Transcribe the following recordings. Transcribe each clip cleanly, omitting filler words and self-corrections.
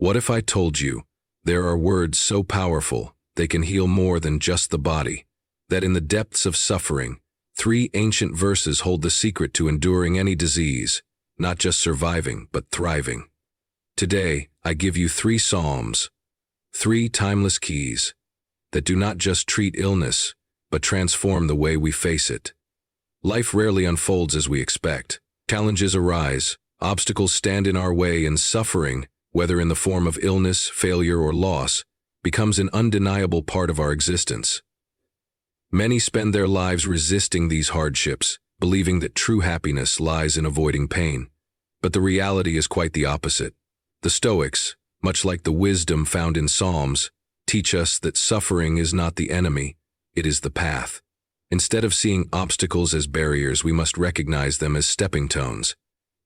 What if I told you there are words so powerful they can heal more than just the body, that in the depths of suffering, 3 ancient verses hold the secret to enduring any disease, not just surviving, but thriving. Today, I give you 3 psalms, 3 timeless keys that do not just treat illness, but transform the way we face it. Life rarely unfolds as we expect. Challenges arise, obstacles stand in our way, and suffering, whether in the form of illness, failure, or loss, becomes an undeniable part of our existence. Many spend their lives resisting these hardships, believing that true happiness lies in avoiding pain. But the reality is quite the opposite. The Stoics, much like the wisdom found in Psalms, teach us that suffering is not the enemy, it is the path. Instead of seeing obstacles as barriers, we must recognize them as stepping stones.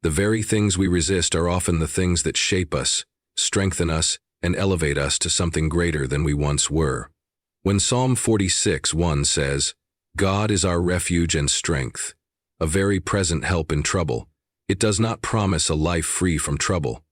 The very things we resist are often the things that shape us, strengthen us, and elevate us to something greater than we once were. When Psalm 46:1 says, "God is our refuge and strength, a very present help in trouble," it does not promise a life free from trouble.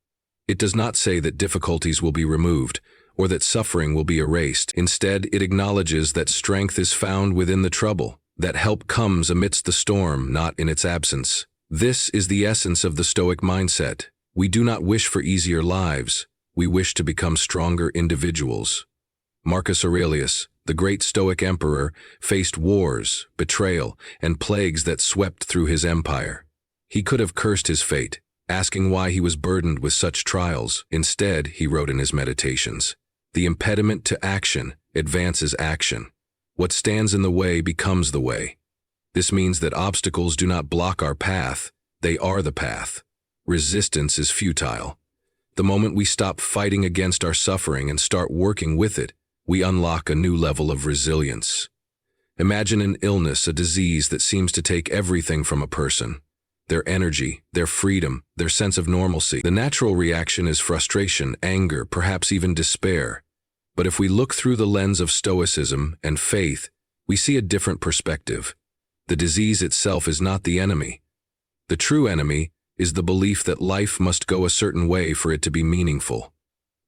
It does not say that difficulties will be removed or that suffering will be erased. Instead, it acknowledges that strength is found within the trouble, that help comes amidst the storm, not in its absence. This is the essence of the Stoic mindset. We do not wish for easier lives, we wish to become stronger individuals. Marcus Aurelius, the great Stoic emperor, faced wars, betrayal, and plagues that swept through his empire. He could have cursed his fate, asking why he was burdened with such trials. Instead, he wrote in his meditations, "The impediment to action advances action. What stands in the way becomes the way." This means that obstacles do not block our path, they are the path. Resistance is futile. The moment we stop fighting against our suffering and start working with it, we unlock a new level of resilience. Imagine an illness, a disease that seems to take everything from a person. Their energy, their freedom, their sense of normalcy. The natural reaction is frustration, anger, perhaps even despair. But if we look through the lens of Stoicism and faith, we see a different perspective. The disease itself is not the enemy. The true enemy is the belief that life must go a certain way for it to be meaningful.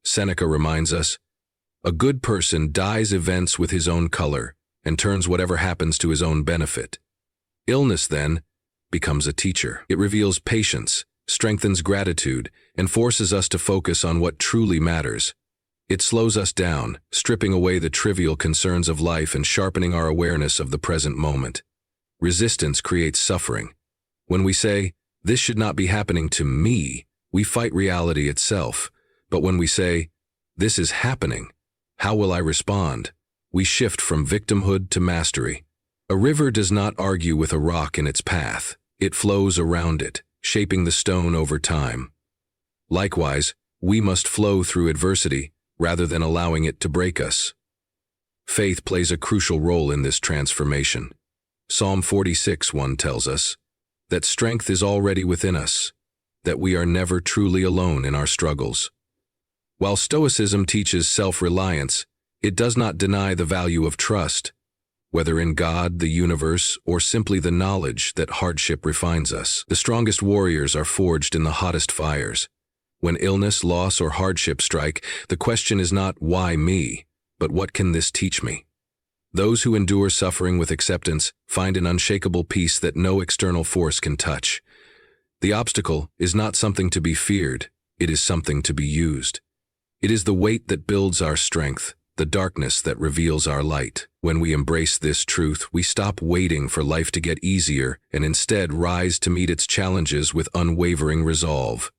Seneca reminds us, "A good person dyes events with his own color and turns whatever happens to his own benefit." Illness, then, becomes a teacher. It reveals patience, strengthens gratitude, and forces us to focus on what truly matters. It slows us down, stripping away the trivial concerns of life and sharpening our awareness of the present moment. Resistance creates suffering. When we say, "This should not be happening to me," we fight reality itself. But when we say, "This is happening, how will I respond?" we shift from victimhood to mastery. A river does not argue with a rock in its path. It flows around it, shaping the stone over time. Likewise, we must flow through adversity rather than allowing it to break us. Faith plays a crucial role in this transformation. Psalm 46:1 tells us that strength is already within us, that we are never truly alone in our struggles. While Stoicism teaches self-reliance, it does not deny the value of trust, whether in God, the universe, or simply the knowledge that hardship refines us. The strongest warriors are forged in the hottest fires. When illness, loss, or hardship strike, the question is not, "Why me?" but "What can this teach me?" Those who endure suffering with acceptance find an unshakable peace that no external force can touch. The obstacle is not something to be feared, it is something to be used. It is the weight that builds our strength, the darkness that reveals our light. When we embrace this truth, we stop waiting for life to get easier and instead rise to meet its challenges with unwavering resolve.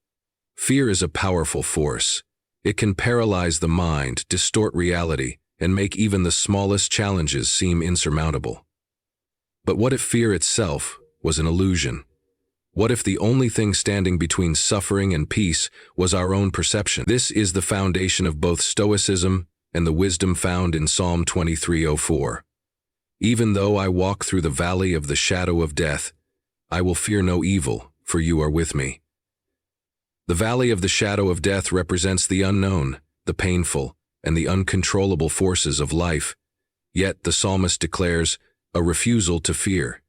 Fear is a powerful force. It can paralyze the mind, distort reality, and make even the smallest challenges seem insurmountable. But what if fear itself was an illusion? What if the only thing standing between suffering and peace was our own perception? This is the foundation of both Stoicism and the wisdom found in Psalm 23:04. "Even though I walk through the valley of the shadow of death, I will fear no evil, for you are with me." The valley of the shadow of death represents the unknown, the painful, and the uncontrollable forces of life. Yet the psalmist declares a refusal to fear.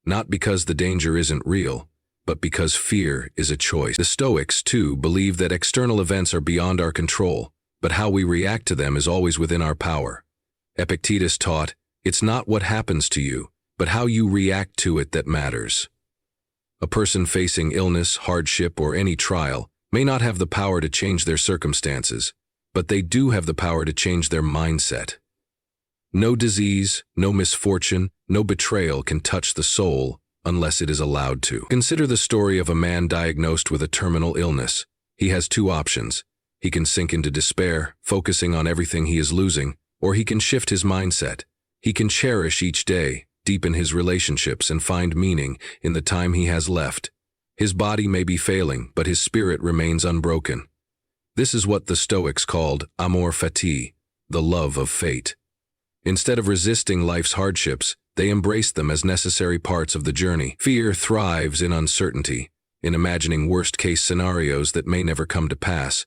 Not because the danger isn't real, but because fear is a choice. The Stoics, too, believe that external events are beyond our control, but how we react to them is always within our power. Epictetus taught, "It's not what happens to you, but how you react to it that matters." A person facing illness, hardship, or any trial may not have the power to change their circumstances, but they do have the power to change their mindset. No disease, no misfortune, no betrayal can touch the soul unless it is allowed to. Consider the story of a man diagnosed with a terminal illness. He has two options. He can sink into despair, focusing on everything he is losing, or he can shift his mindset. He can cherish each day, deepen his relationships, and find meaning in the time he has left. His body may be failing, but his spirit remains unbroken. This is what the Stoics called amor fati, the love of fate. Instead of resisting life's hardships, they embrace them as necessary parts of the journey. Fear thrives in uncertainty, in imagining worst-case scenarios that may never come to pass.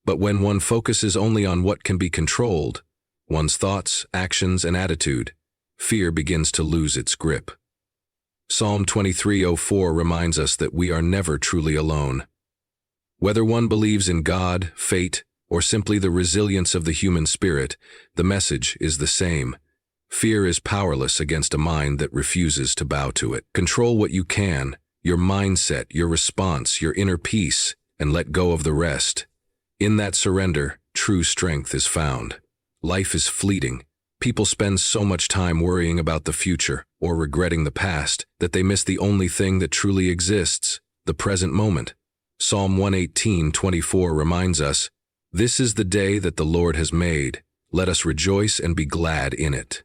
But when one focuses only on what can be controlled, one's thoughts, actions, and attitude, fear begins to lose its grip. Psalm 23:04 reminds us that we are never truly alone. Whether one believes in God, fate, or simply the resilience of the human spirit, the message is the same. Fear is powerless against a mind that refuses to bow to it. Control what you can, your mindset, your response, your inner peace, and let go of the rest. In that surrender, true strength is found. Life is fleeting. People spend so much time worrying about the future or regretting the past that they miss the only thing that truly exists, the present moment. Psalm 118:24 reminds us, "This is the day that the Lord has made. Let us rejoice and be glad in it."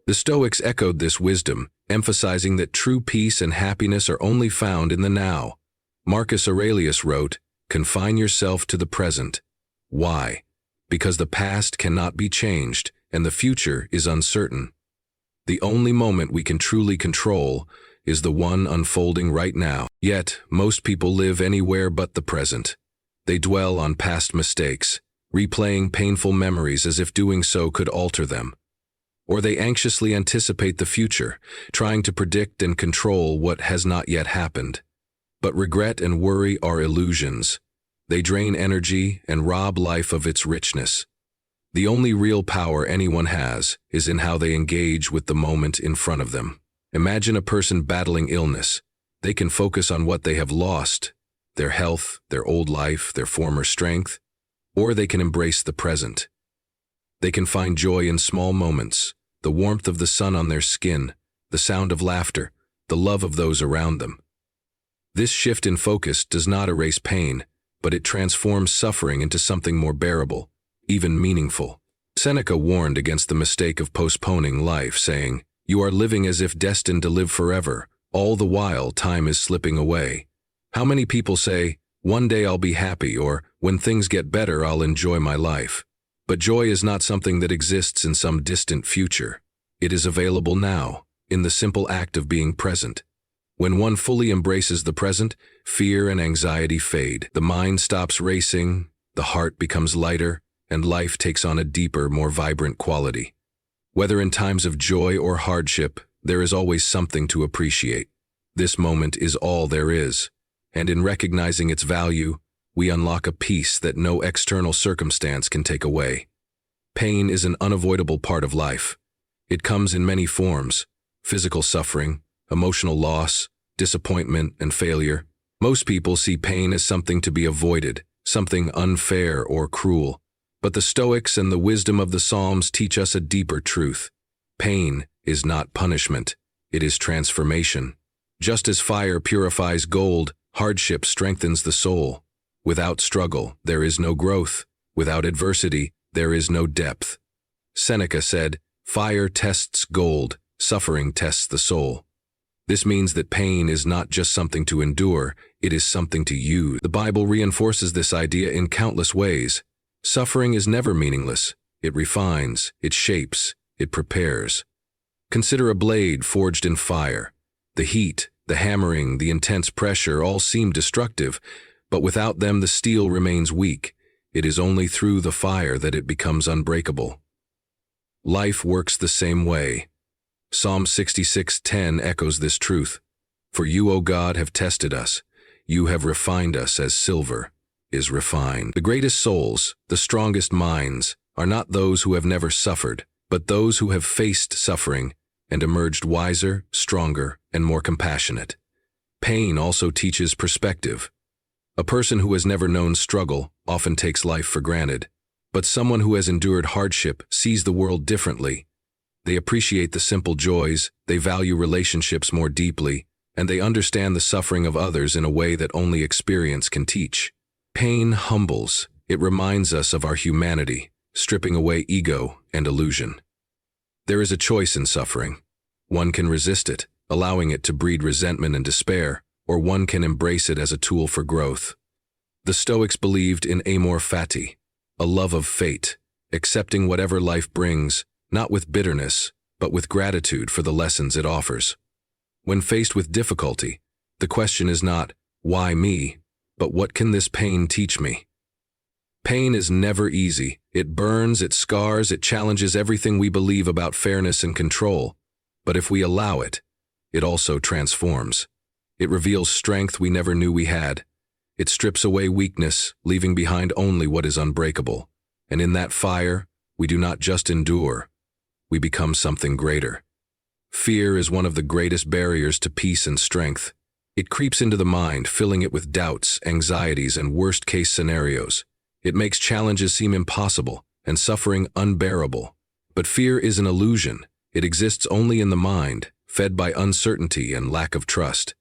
The Stoics echoed this wisdom, emphasizing that true peace and happiness are only found in the now. Marcus Aurelius wrote, "Confine yourself to the present." Why? Because the past cannot be changed, and the future is uncertain. The only moment we can truly control is the one unfolding right now. Yet, most people live anywhere but the present. They dwell on past mistakes, replaying painful memories as if doing so could alter them. Or they anxiously anticipate the future, trying to predict and control what has not yet happened. But regret and worry are illusions. They drain energy and rob life of its richness. The only real power anyone has is in how they engage with the moment in front of them. Imagine a person battling illness. They can focus on what they have lost, their health, their old life, their former strength, or they can embrace the present. They can find joy in small moments, the warmth of the sun on their skin, the sound of laughter, the love of those around them. This shift in focus does not erase pain, but it transforms suffering into something more bearable, even meaningful. Seneca warned against the mistake of postponing life, saying, "You are living as if destined to live forever. All the while, time is slipping away." How many people say, "One day I'll be happy," or "When things get better, I'll enjoy my life." But joy is not something that exists in some distant future. It is available now, in the simple act of being present. When one fully embraces the present, fear and anxiety fade. The mind stops racing, the heart becomes lighter, and life takes on a deeper, more vibrant quality. Whether in times of joy or hardship, there is always something to appreciate. This moment is all there is, and in recognizing its value, we unlock a peace that no external circumstance can take away. Pain is an unavoidable part of life. It comes in many forms: physical suffering, emotional loss, disappointment, and failure. Most people see pain as something to be avoided, something unfair or cruel. But the Stoics and the wisdom of the Psalms teach us a deeper truth. Pain is not punishment, it is transformation. Just as fire purifies gold, hardship strengthens the soul. Without struggle, there is no growth. Without adversity, there is no depth. Seneca said, "Fire tests gold, suffering tests the soul." This means that pain is not just something to endure, it is something to use. The Bible reinforces this idea in countless ways. Suffering is never meaningless. It refines, it shapes, it prepares. Consider a blade forged in fire. The heat, the hammering, the intense pressure all seem destructive, but without them the steel remains weak. It is only through the fire that it becomes unbreakable. Life works the same way. Psalm 66:10 echoes this truth. For you, O God, have tested us. You have refined us as silver is refined. The greatest souls, the strongest minds, are not those who have never suffered, but those who have faced suffering and emerged wiser, stronger, and more compassionate. Pain also teaches perspective. A person who has never known struggle often takes life for granted, but someone who has endured hardship sees the world differently. They appreciate the simple joys, they value relationships more deeply, and they understand the suffering of others in a way that only experience can teach. Pain humbles. It reminds us of our humanity, stripping away ego and illusion. There is a choice in suffering. One can resist it, allowing it to breed resentment and despair, or one can embrace it as a tool for growth. The Stoics believed in amor fati, a love of fate, accepting whatever life brings, not with bitterness, but with gratitude for the lessons it offers. When faced with difficulty, the question is not, why me, but what can this pain teach me? Pain is never easy. It burns, it scars, it challenges everything we believe about fairness and control. But if we allow it, it also transforms. It reveals strength we never knew we had. It strips away weakness, leaving behind only what is unbreakable. And in that fire, we do not just endure, we become something greater. Fear is one of the greatest barriers to peace and strength. It creeps into the mind, filling it with doubts, anxieties, and worst-case scenarios. It makes challenges seem impossible and suffering unbearable. But fear is an illusion. It exists only in the mind, fed by uncertainty and lack of trust.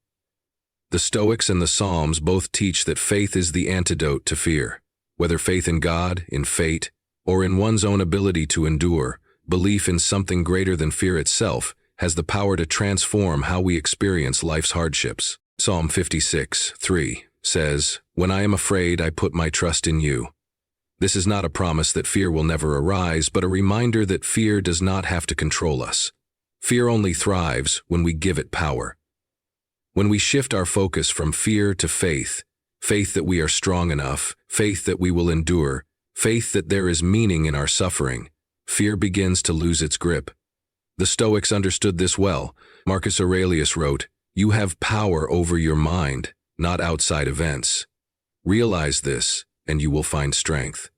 The Stoics and the Psalms both teach that faith is the antidote to fear. Whether faith in God, in fate, or in one's own ability to endure, belief in something greater than fear itself has the power to transform how we experience life's hardships. Psalm 56:3 says, "When I am afraid, I put my trust in you." This is not a promise that fear will never arise, but a reminder that fear does not have to control us. Fear only thrives when we give it power. When we shift our focus from fear to faith, faith that we are strong enough, faith that we will endure, faith that there is meaning in our suffering, fear begins to lose its grip. The Stoics understood this well. Marcus Aurelius wrote, "You have power over your mind, not outside events. Realize this, and you will find strength."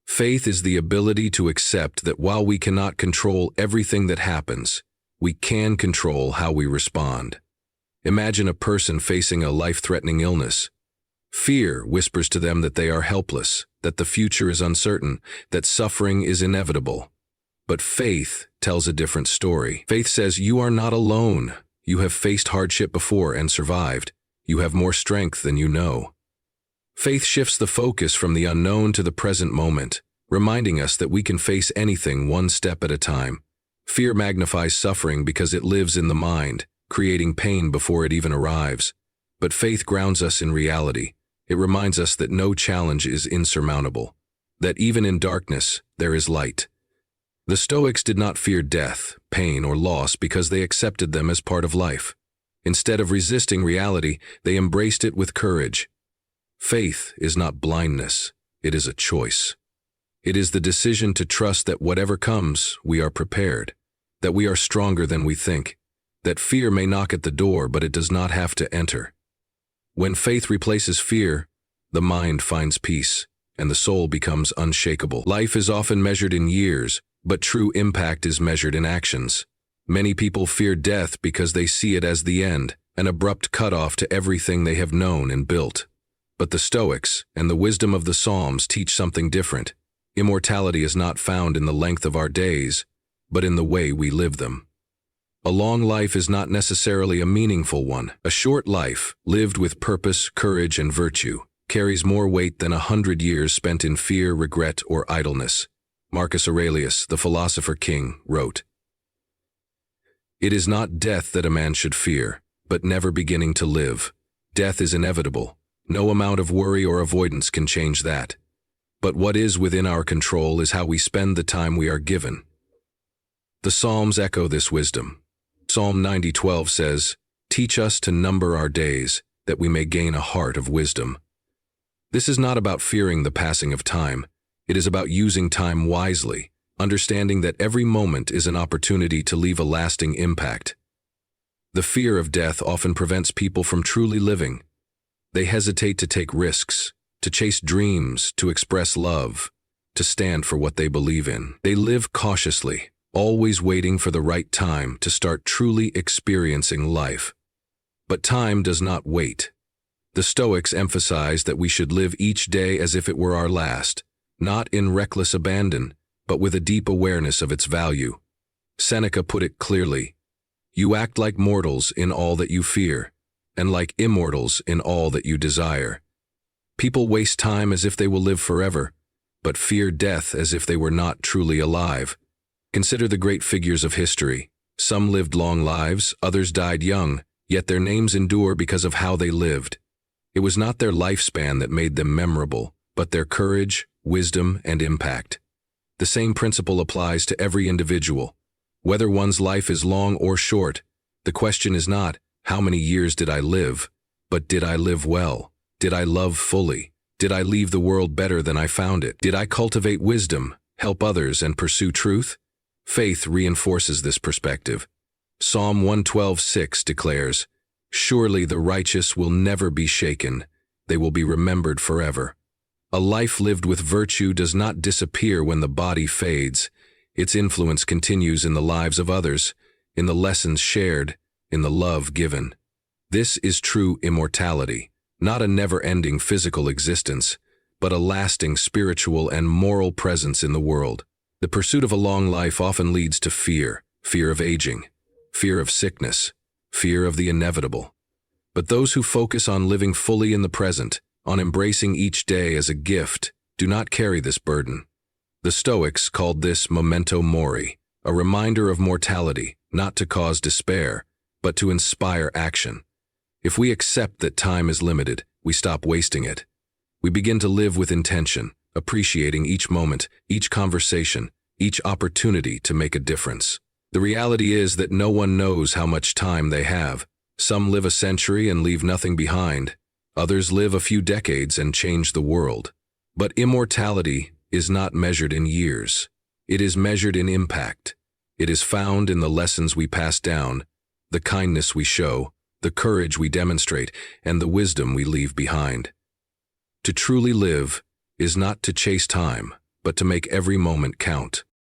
Faith is the ability to accept that while we cannot control everything that happens, we can control how we respond. Imagine a person facing a life-threatening illness. Fear whispers to them that they are helpless, that the future is uncertain, that suffering is inevitable. But faith tells a different story. Faith says, you are not alone. You have faced hardship before and survived. You have more strength than you know. Faith shifts the focus from the unknown to the present moment, reminding us that we can face anything one step at a time. Fear magnifies suffering because it lives in the mind, creating pain before it even arrives. But faith grounds us in reality. It reminds us that no challenge is insurmountable, that even in darkness, there is light. The Stoics did not fear death, pain, or loss because they accepted them as part of life. Instead of resisting reality, they embraced it with courage. Faith is not blindness, it is a choice. It is the decision to trust that whatever comes, we are prepared, that we are stronger than we think, that fear may knock at the door, but it does not have to enter. When faith replaces fear, the mind finds peace, and the soul becomes unshakable. Life is often measured in years, but true impact is measured in actions. Many people fear death because they see it as the end, an abrupt cutoff to everything they have known and built. But the Stoics and the wisdom of the Psalms teach something different. Immortality is not found in the length of our days, but in the way we live them. A long life is not necessarily a meaningful one. A short life, lived with purpose, courage, and virtue, carries more weight than 100 years spent in fear, regret, or idleness. Marcus Aurelius, the philosopher king, wrote, "It is not death that a man should fear, but never beginning to live. Death is inevitable. No amount of worry or avoidance can change that. But what is within our control is how we spend the time we are given." The Psalms echo this wisdom. Psalm 90:12 says, "Teach us to number our days, that we may gain a heart of wisdom." This is not about fearing the passing of time. It is about using time wisely, understanding that every moment is an opportunity to leave a lasting impact. The fear of death often prevents people from truly living. They hesitate to take risks, to chase dreams, to express love, to stand for what they believe in. They live cautiously, always waiting for the right time to start truly experiencing life. But time does not wait. The Stoics emphasize that we should live each day as if it were our last, not in reckless abandon, but with a deep awareness of its value. Seneca put it clearly, "You act like mortals in all that you fear, and like immortals in all that you desire." People waste time as if they will live forever, but fear death as if they were not truly alive. Consider the great figures of history. Some lived long lives, others died young, yet their names endure because of how they lived. It was not their lifespan that made them memorable, but their courage, wisdom, and impact. The same principle applies to every individual. Whether one's life is long or short, the question is not, how many years did I live, but did I live well? Did I love fully? Did I leave the world better than I found it? Did I cultivate wisdom, help others, and pursue truth? Faith reinforces this perspective. Psalm 112:6 declares, "Surely the righteous will never be shaken. They will be remembered forever." A life lived with virtue does not disappear when the body fades. Its influence continues in the lives of others, in the lessons shared, in the love given. This is true immortality, not a never-ending physical existence, but a lasting spiritual and moral presence in the world. The pursuit of a long life often leads to fear, fear of aging, fear of sickness, fear of the inevitable. But those who focus on living fully in the present, on embracing each day as a gift, do not carry this burden. The Stoics called this memento mori, a reminder of mortality, not to cause despair, but to inspire action. If we accept that time is limited, we stop wasting it. We begin to live with intention, appreciating each moment, each conversation, each opportunity to make a difference. The reality is that no one knows how much time they have. Some live a century and leave nothing behind. Others live a few decades and change the world. But immortality is not measured in years. It is measured in impact. It is found in the lessons we pass down, the kindness we show, the courage we demonstrate, and the wisdom we leave behind. To truly live is not to chase time, but to make every moment count.